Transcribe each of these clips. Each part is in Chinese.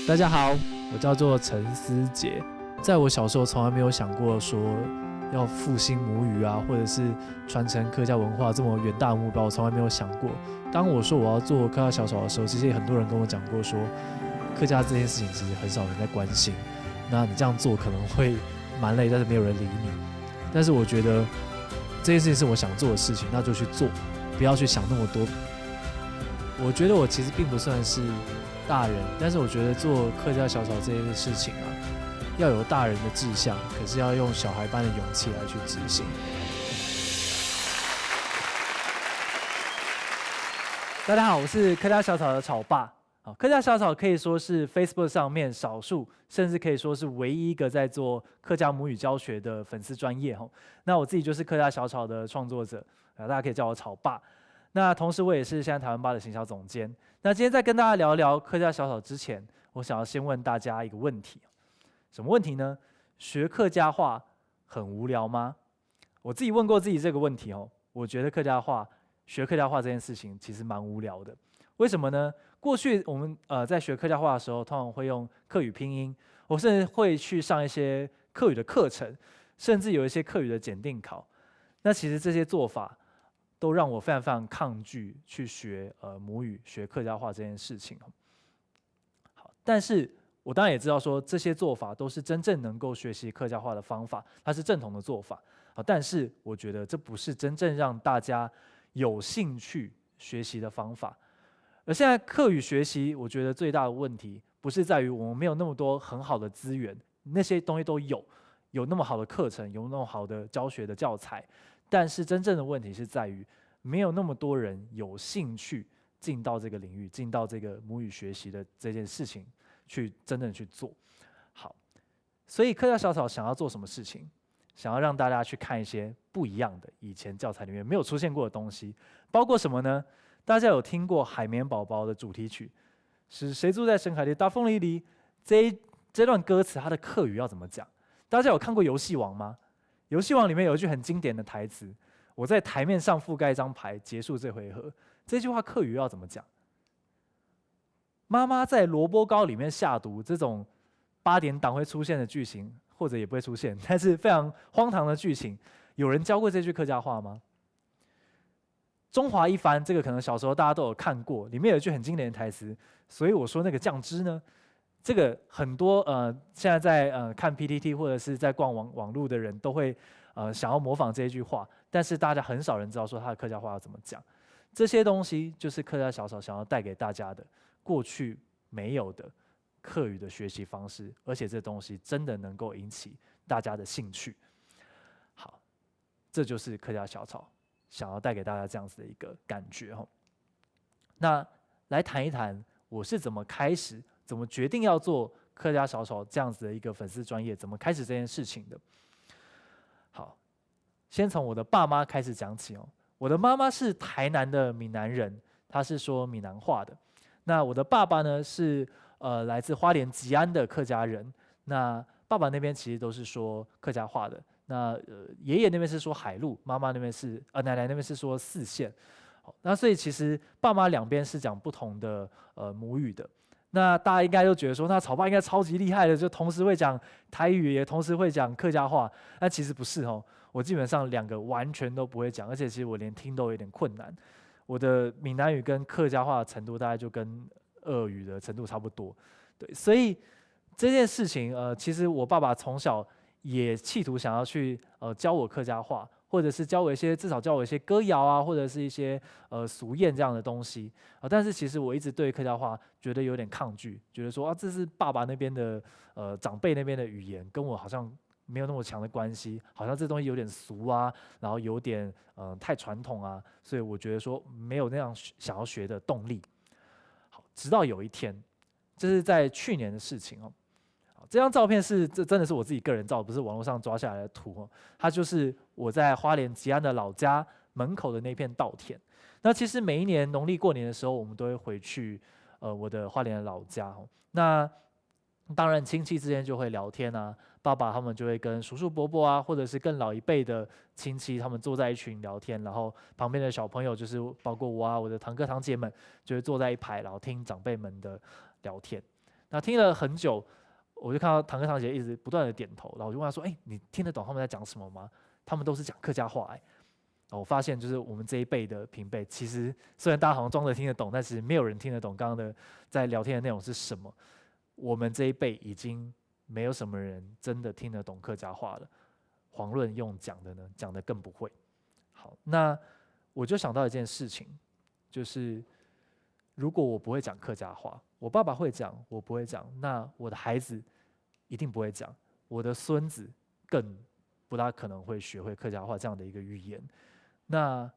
大家好，我叫做陈思杰。在我小时候，从来没有想过说要复兴母语啊，或者是传承客家文化这么远大的目标，我从来没有想过。当我说我要做客家小炒的时候，其实也很多人跟我讲过说，客家这件事情其实很少人在关心。那你这样做可能会蛮累，但是没有人理你。但是我觉得这件事情是我想做的事情，那就去做，不要去想那么多。我觉得我其实并不算是大人，但是我觉得做客家小炒这件事情啊，要有大人的志向，可是要用小孩般的勇气来去执行。大家好，我是客家小炒的炒爸。客家小炒可以说是 Facebook 上面少数，甚至可以说是唯一一个在做客家母语教学的粉丝专业。那我自己就是客家小炒的创作者，大家可以叫我炒爸。那同时我也是现在台湾吧的行销总监。那今天在跟大家聊聊客家小炒之前，我想要先问大家一个问题，什么问题呢？学客家话很无聊吗？我自己问过自己这个问题我觉得学客家话这件事情其实蛮无聊的。为什么呢？过去我们在学客家话的时候，通常会用客语拼音，我甚至会去上一些客语的课程，甚至有一些客语的检定考。那其实这些做法都让我非常非常抗拒去学母语、学客家话这件事情。好，但是我当然也知道说这些做法都是真正能够学习客家话的方法，它是正统的做法。好，但是我觉得这不是真正让大家有兴趣学习的方法。而现在客语学习，我觉得最大的问题不是在于我们没有那么多很好的资源，那些东西都有那么好的课程，有那么好的教学的教材，但是真正的问题是在于没有那么多人有兴趣进到这个领域，进到这个母语学习的这件事情去真正去做好。所以客家小炒想要做什么事情？想要让大家去看一些不一样的以前教材里面没有出现过的东西，包括什么呢？大家有听过海绵宝宝的主题曲是谁住在深海的大风里里？这段歌词它的客语要怎么讲？大家有看过游戏王吗？游戏王里面有一句很经典的台词，我在台面上覆盖一张牌，结束这回合。这句话客语要怎么讲？妈妈在萝卜糕里面下毒，这种8点档会出现的剧情，或者也不会出现，但是非常荒唐的剧情，有人教过这句客家话吗？中华一番，这个可能小时候大家都有看过，里面有一句很经典的台词，所以我说那个酱汁呢，这个很多现在在看 PTT 或者是在逛网络的人都会想要模仿这一句话，但是大家很少人知道说他的客家话要怎么讲。这些东西就是客家小炒想要带给大家的过去没有的客语的学习方式，而且这东西真的能够引起大家的兴趣。好，这就是客家小炒想要带给大家这样子的一个感觉。那来谈一谈我是怎么开始，怎么决定要做客家小炒这样子的一个粉丝专业，怎么开始这件事情的。好，先从我的爸妈开始讲起。我的妈妈是台南的闽南人，她是说闽南话的。那我的爸爸呢是来自花莲吉安的客家人，那爸爸那边其实都是说客家话的。那爷爷那边是说海陆，妈妈那边是奶奶那边是说四县。那所以其实爸妈两边是讲不同的母语的。那大家应该都觉得说，那炒爸应该超级厉害的，就同时会讲台语，也同时会讲客家话。但其实不是我基本上2个完全都不会讲，而且其实我连听都有点困难。我的闽南语跟客家话的程度大概就跟俄语的程度差不多。对，所以这件事情其实我爸爸从小也企图想要去教我客家话，或者是至少教我一些歌谣啊，或者是一些俗谚这样的东西但是其实我一直对客家话觉得有点抗拒，觉得说这是爸爸那边的长辈那边的语言，跟我好像没有那么强的关系，好像这东西有点俗啊，然后有点太传统啊，所以我觉得说没有那样想要学的动力。好，直到有一天，这是在去年的事情这张照片这真的是我自己个人照，不是网络上抓下来的图它就是我在花莲吉安的老家门口的那片稻田。那其实每一年农历过年的时候，我们都会回去我的花莲的老家那当然亲戚之间就会聊天啊，爸爸他们就会跟叔叔伯伯啊，或者是更老一辈的亲戚，他们坐在一群聊天，然后旁边的小朋友就是包括我啊，我的堂哥堂姐们，就会坐在一排，然后听长辈们的聊天。那听了很久，我就看到堂哥堂姐一直不断的点头，然后我就问他说：“哎，你听得懂他们在讲什么吗？他们都是讲客家话。”我发现就是我们这一辈的平辈，其实虽然大家好像装着听得懂，但是没有人听得懂刚刚的在聊天的内容是什么。我们这一辈已经没有什么人真的听得懂客家话了，遑论用讲的呢，讲的更不会。好，那我就想到一件事情，就是如果我不会讲客家话，我爸爸会讲，我不会讲，那我的孩子一定不会讲，我的孙子更不大可能会学会客家话这样的一个语言。那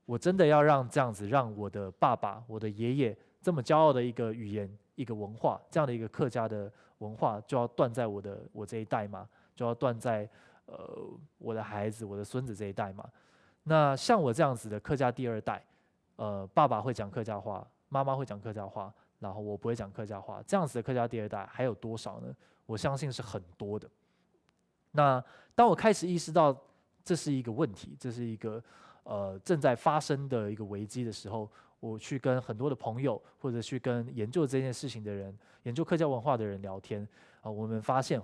我真的要让这样子，让我的爸爸、我的爷爷这么骄傲的一个语言、一个文化，这样的一个客家的文化，就要断在我这一代吗？就要断在我的孩子、我的孙子这一代吗？那像我这样子的客家第二代，爸爸会讲客家话，妈妈会讲客家话，然后我不会讲客家话，这样子的客家第二代还有多少呢？我相信是很多的。那当我开始意识到这是一个问题，这是一个正在发生的一个危机的时候，我去跟很多的朋友，或者去跟研究这件事情的人、研究客家文化的人聊天我们发现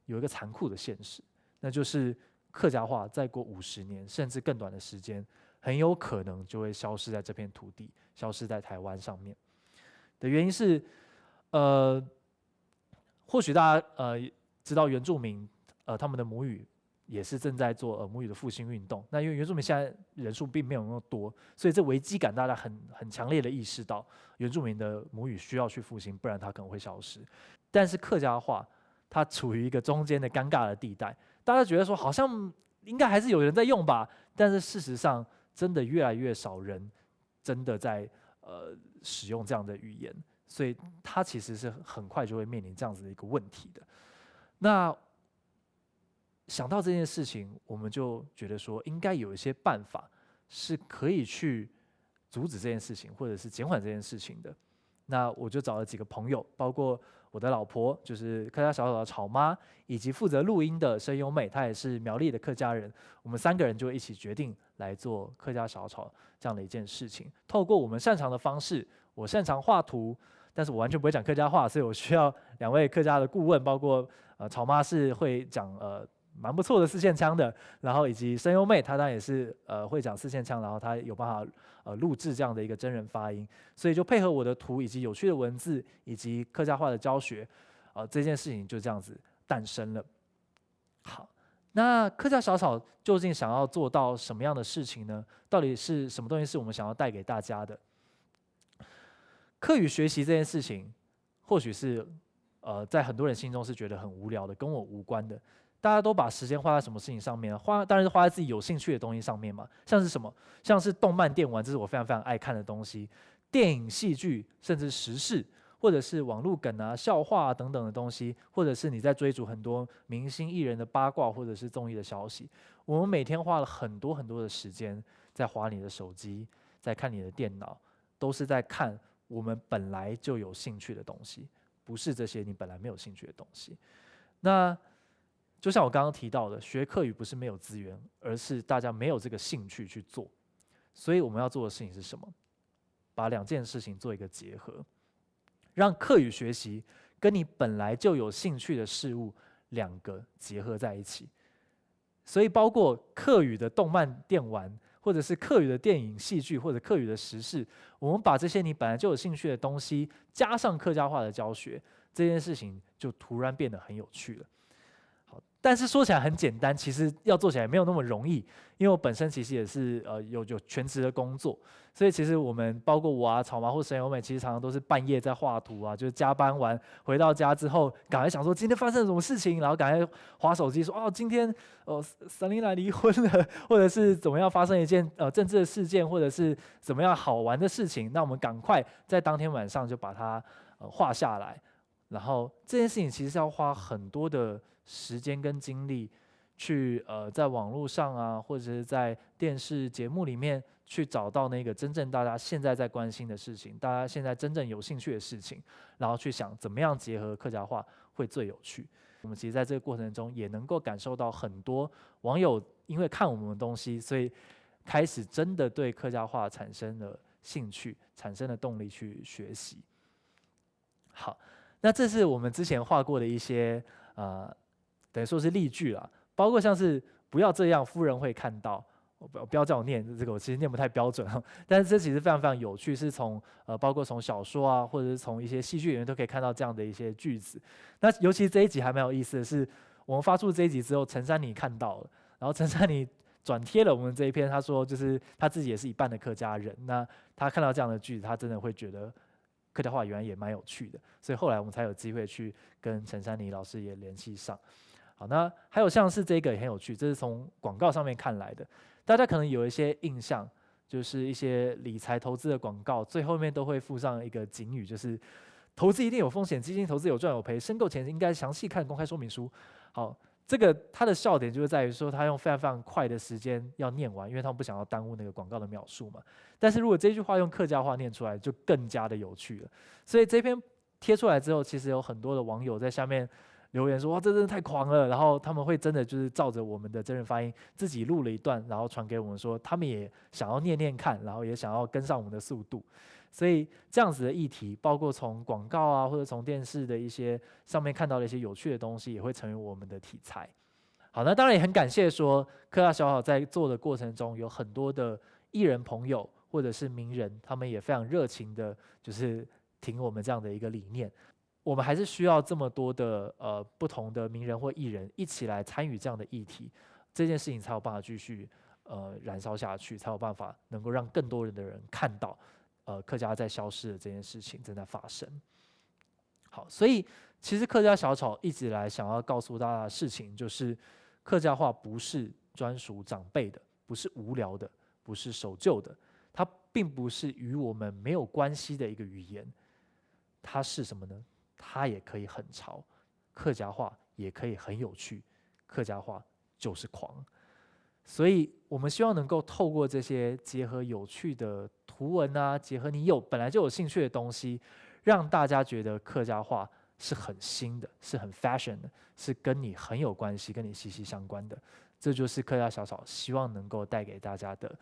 有一个残酷的现实，那就是客家话再过50年甚至更短的时间，很有可能就会消失在这片土地，消失在台湾上面。的原因是，或许大家知道原住民他们的母语也是正在做母语的复兴运动。那因为原住民现在人数并没有那么多，所以这危机感大家很强烈的意识到，原住民的母语需要去复兴，不然它可能会消失。但是客家话它处于一个中间的尴尬的地带，大家觉得说好像应该还是有人在用吧，但是事实上真的越来越少人真的在使用这样的语言，所以它其实是很快就会面临这样子的一个问题的。那想到这件事情，我们就觉得说，应该有一些办法是可以去阻止这件事情，或者是减缓这件事情的。那我就找了几个朋友，包括我的老婆，就是客家小草的草妈，以及负责录音的声优妹，她也是苗栗的客家人。我们3个人就一起决定来做客家小草这样的一件事情。透过我们擅长的方式，我擅长画图，但是我完全不会讲客家话，所以我需要2位客家的顾问，包括草妈是会讲蛮不错的4线腔的，然后以及声优妹，她当然也是会讲4线腔，然后她有办法录制这样的一个真人发音，所以就配合我的图以及有趣的文字以及客家话的教学，这件事情就这样子诞生了。好，那客家小草究竟想要做到什么样的事情呢？到底是什么东西是我们想要带给大家的？客语学习这件事情，或许是在很多人心中是觉得很无聊的，跟我无关的。大家都把时间花在什么事情上面？当然是花在自己有兴趣的东西上面嘛。像是什么？像是动漫、电玩，这是我非常非常爱看的东西。电影、戏剧，甚至时事，或者是网络梗啊、笑话等等的东西，或者是你在追逐很多明星艺人的八卦，或者是综艺的消息。我们每天花了很多很多的时间在滑你的手机，在看你的电脑，都是在看我们本来就有兴趣的东西，不是这些你本来没有兴趣的东西。那就像我刚刚提到的，学客语不是没有资源，而是大家没有这个兴趣去做。所以我们要做的事情是什么？把2件事情做一个结合，让客语学习跟你本来就有兴趣的事物2个结合在一起。所以包括客语的动漫、电玩，或者是客语的电影、戏剧，或者客语的时事，我们把这些你本来就有兴趣的东西加上客家话的教学，这件事情就突然变得很有趣了。但是说起来很简单，其实要做起来没有那么容易，因为我本身其实也是有全职的工作，所以其实我们包括我啊、草麻或神优美，其实常常都是半夜在画图啊，就是加班完回到家之后，赶快想说今天发生了什么事情，然后赶快滑手机说今天Selina离婚了，或者是怎么样发生一件政治的事件，或者是怎么样好玩的事情，那我们赶快在当天晚上就把它画下来，然后这件事情其实是要花很多的时间跟精力去在网络上啊，或者是在电视节目里面去找到那个真正大家现在在关心的事情，大家现在真正有兴趣的事情，然后去想怎么样结合客家话会最有趣。我们其实在这个过程中也能够感受到很多网友因为看我们的东西，所以开始真的对客家话产生了兴趣，产生了动力去学习。好，那这是我们之前画过的一些等于说是例句啦，包括像是不要这样，夫人会看到。不要叫我念这个，我其实念不太标准，但是这其实非常非常有趣，是从包括从小说啊，或者是从一些戏剧里面都可以看到这样的一些句子。那尤其这一集还蛮有意思的是，我们发出这一集之后，陈珊妮看到了，然后陈珊妮转贴了我们这一篇，他说就是他自己也是一半的客家人，那他看到这样的句子，他真的会觉得客家话原来也蛮有趣的，所以后来我们才有机会去跟陈珊妮老师也联系上。好，那还有像是这个也很有趣，这是从广告上面看来的。大家可能有一些印象，就是一些理财投资的广告，最后面都会附上一个警语，就是投资一定有风险，基金投资有赚有赔，申购前应该详细看公开说明书。好，这个它的笑点就是在于说，他用非常非常快的时间要念完，因为他们不想要耽误那个广告的描述嘛。但是如果这句话用客家话念出来，就更加的有趣了。所以这篇贴出来之后，其实有很多的网友在下面留言说哇，这真的太狂了，然后他们会真的就是照着我们的真人发音自己录了一段，然后传给我们说他们也想要念念看，然后也想要跟上我们的速度。所以这样子的议题，包括从广告啊，或者从电视的一些上面看到的一些有趣的东西，也会成为我们的题材。好，那当然也很感谢说科大小好在做的过程中，有很多的艺人朋友或者是名人，他们也非常热情的，就是挺我们这样的一个理念。我们还是需要这么多的不同的名人或艺人一起来参与这样的议题，这件事情才有办法继续燃烧下去，才有办法能够让更多人的人看到客家在消失的这件事情正在发生。好，所以其实客家小草一直以来想要告诉大家的事情，就是客家话不是专属长辈的，不是无聊的，不是守旧的，它并不是与我们没有关系的一个语言，它是什么呢？它也可以很潮，客家话也可以很有趣，客家话就是狂。所以我们希望能够透过这些结合有趣的图文啊，结合你本来就有兴趣的东西，让大家觉得客家话是很新的，是很 fashion 的，是跟你很有关系，跟你息息相关的。这就是客家小草希望能够带给大家的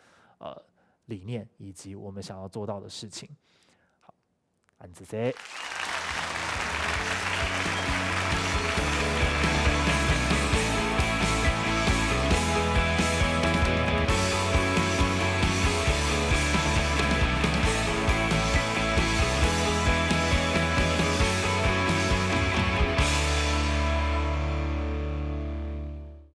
理念，以及我们想要做到的事情。好，安子 C。